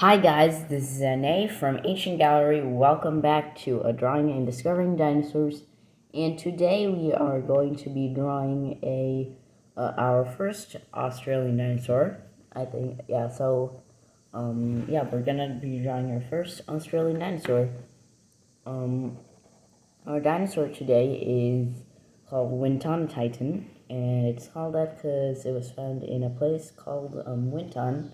Hi guys, this is Ane from Ancient Gallery. Welcome back to a drawing and discovering dinosaurs. And today we are going to be drawing our first Australian dinosaur. I think we're gonna be drawing our first Australian dinosaur. Our dinosaur today is called Wintonotitan, and it's called that because it was found in a place called Winton.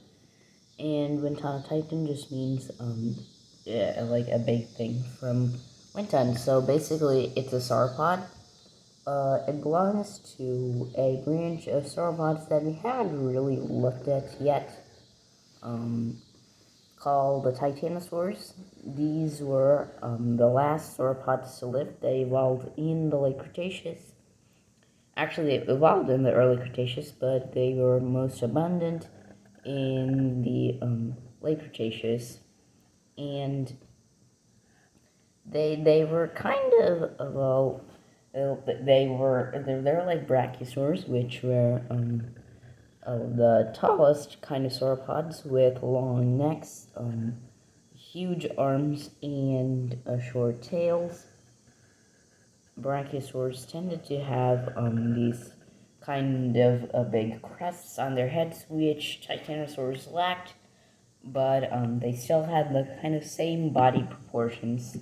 And Wintonotitan just means like a big thing from Winton. So basically, it's a sauropod. It belongs to a branch of sauropods that we haven't really looked at yet, called the Titanosaurs. These were the last sauropods to live. They evolved in the late Cretaceous. Actually, they evolved in the early Cretaceous, but they were most abundant in the late Cretaceous, and they were kind of they're like brachiosaurs, which were the tallest kind of sauropods with long necks, huge arms, and short tails. Brachiosaurs tended to have these kind of big crests on their heads, which titanosaurs lacked, but they still had the kind of same body proportions.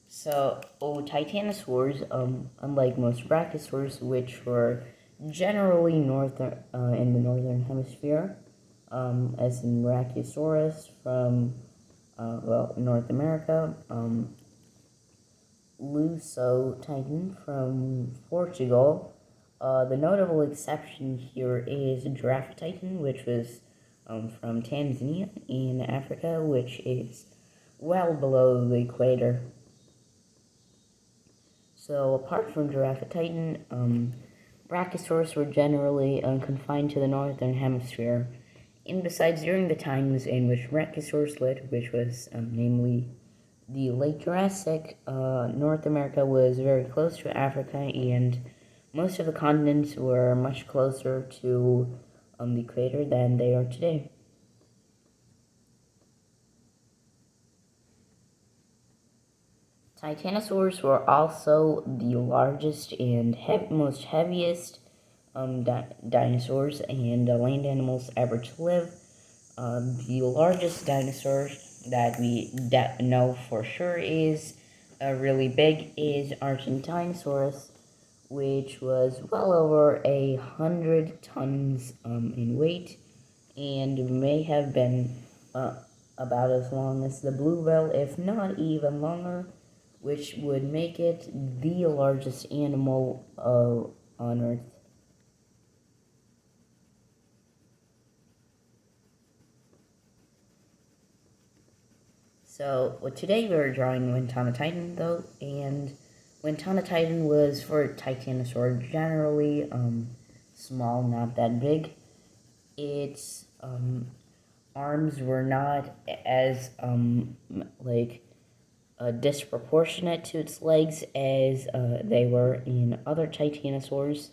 So, titanosaurs, unlike most brachiosaurs, which were generally in the northern hemisphere, as in Brachiosaurus from North America, Lusotitan from Portugal. The notable exception here is Giraffatitan, which was from Tanzania in Africa, which is well below the equator. So apart from Giraffatitan, Brachiosaurs were generally confined to the northern hemisphere. And besides, during the times in which Brachiosaurs lived, which was namely the late Jurassic, North America was very close to Africa, and most of the continents were much closer to the equator than they are today. Titanosaurs were also the largest and most heaviest dinosaurs and land animals ever to live. The largest dinosaur that we know for sure is really big is Argentinosaurus, which was well over 100 tons in weight, and may have been about as long as the blue whale, if not even longer, which would make it the largest animal on Earth. So today we're drawing Wintonotitan, though, and Wintonotitan was for Titanosaur, generally small, not that big. Its arms were not as disproportionate to its legs as they were in other titanosaurs.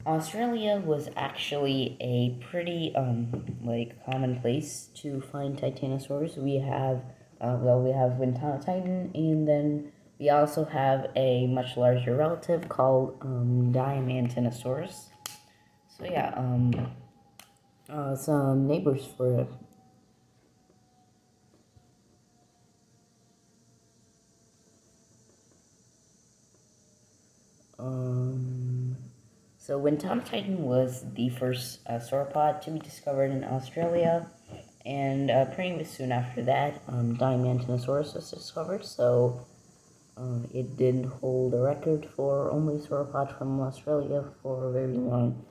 Australia was actually a pretty common place to find titanosaurs. We have Wintonotitan, and then we also have a much larger relative called Diamantinosaurus. So yeah, some neighbors for it. So Wintonotitan was the first sauropod to be discovered in Australia, and pretty soon after that, Diamantinosaurus was discovered. So it did hold a record for only sauropod from Australia for very long.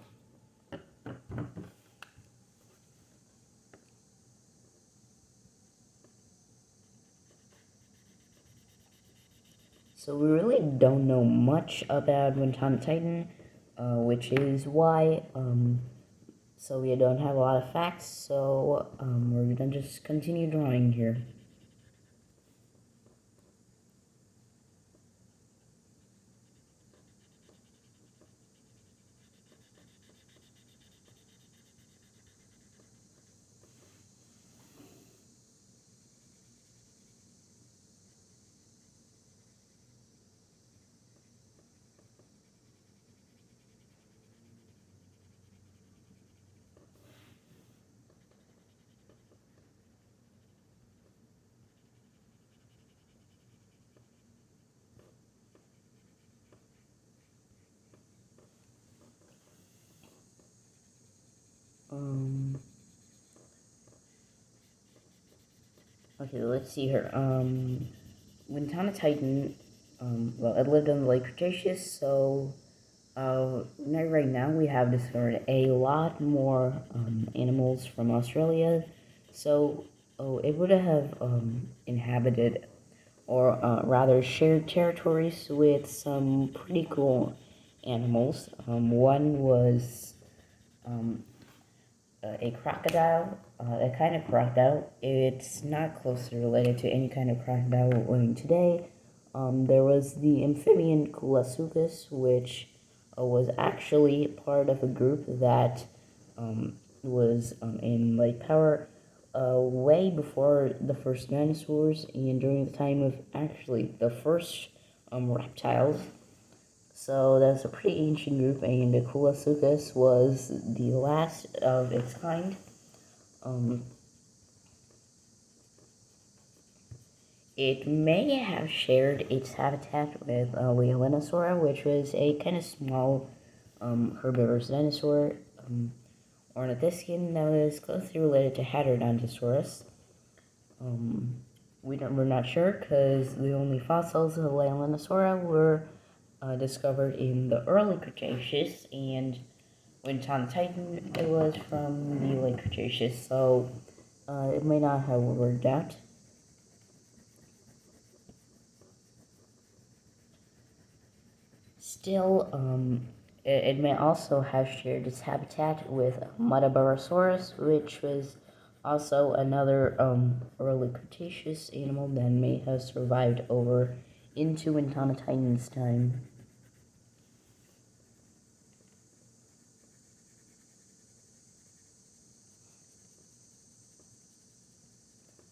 So we really don't know much about Wintonotitan, which is why so we don't have a lot of facts. So we're gonna just continue drawing here. Okay, let's see here. Wintonotitan, well, it lived in the late Cretaceous, so right now we have discovered a lot more animals from Australia. So, it would have inhabited, or rather shared territories with some pretty cool animals. One was um, a crocodile, a kind of crocodile. It's not closely related to any kind of crocodile we're living today. There was the amphibian Kulasuchus, which was actually part of a group that was in Lake Power way before the first dinosaurs and during the time of actually the first reptiles. So that's a pretty ancient group, and the Kulasuchus was the last of its kind. Um, it may have shared its habitat with Leolinosaura, which was a kind of small herbivorous dinosaur. Ornithischian that was closely related to Heterodontosaurus. We're not sure because the only fossils of Leolinosaura were discovered in the early Cretaceous, and Wintonotitan, it was from the late Cretaceous, so it may not have worked out. Still, it may also have shared its habitat with Metabarosaurus, which was also another early Cretaceous animal that may have survived over into Wintonotitan's time.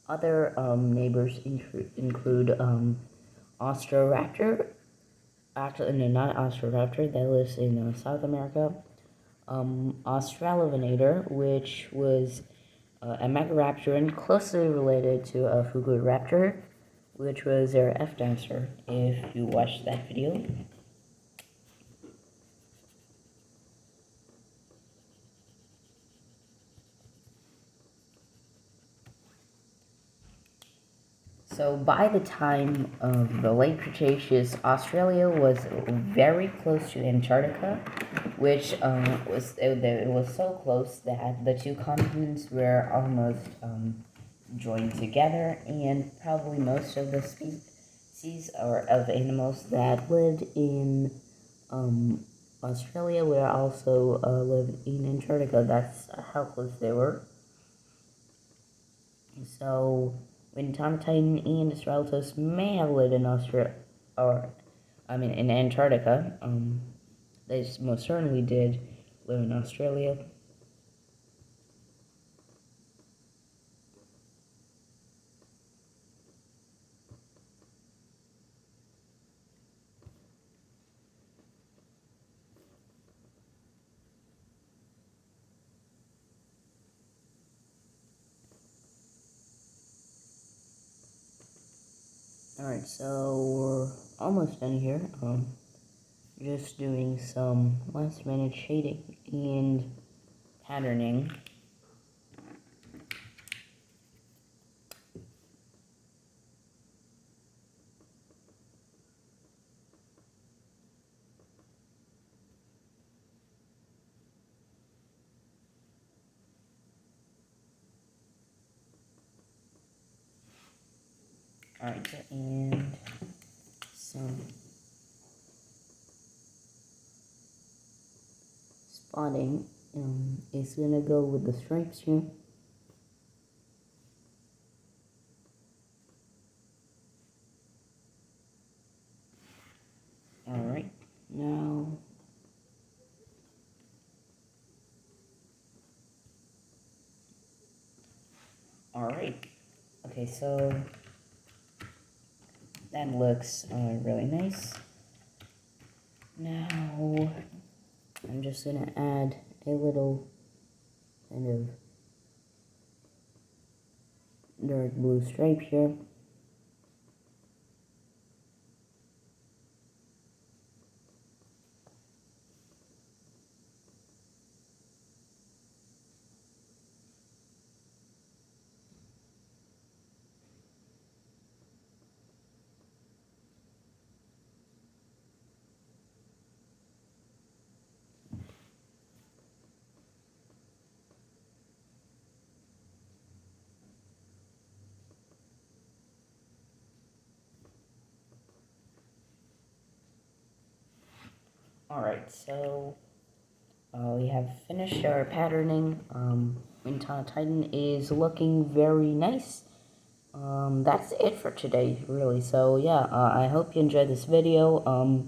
Other neighbors include Austroraptor, actually, no, not Austroraptor, that lives in South America. Australoraptor, which was a Megaraptoran closely related to a Raptor, which was their F dinosaur, if you watched that video. So by the time of the late Cretaceous, Australia was very close to Antarctica, which it was so close that the two continents were almost joined together, and probably most of the species or of animals that lived in Australia were also lived in Antarctica. That's how close they were. So, Wintonotitan and Australotos may have lived in in Antarctica. They most certainly did live in Australia. Alright, so we're almost done here. Just doing some last minute shading and patterning. Alright, and some spotting is gonna go with the stripes here. Alright, now alright. Okay, so that looks really nice. Now I'm just gonna add a little kind of dark blue stripe here. Alright, so we have finished our patterning. Wintonotitan is looking very nice. That's it for today, really. So yeah, I hope you enjoyed this video.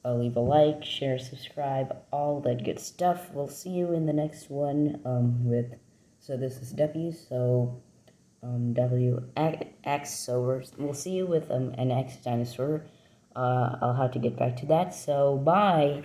Leave a like, share, subscribe, all that good stuff. We'll see you in the next one. So this is W. So W X. So we'll see you with an X dinosaur. I'll have to get back to that. So bye.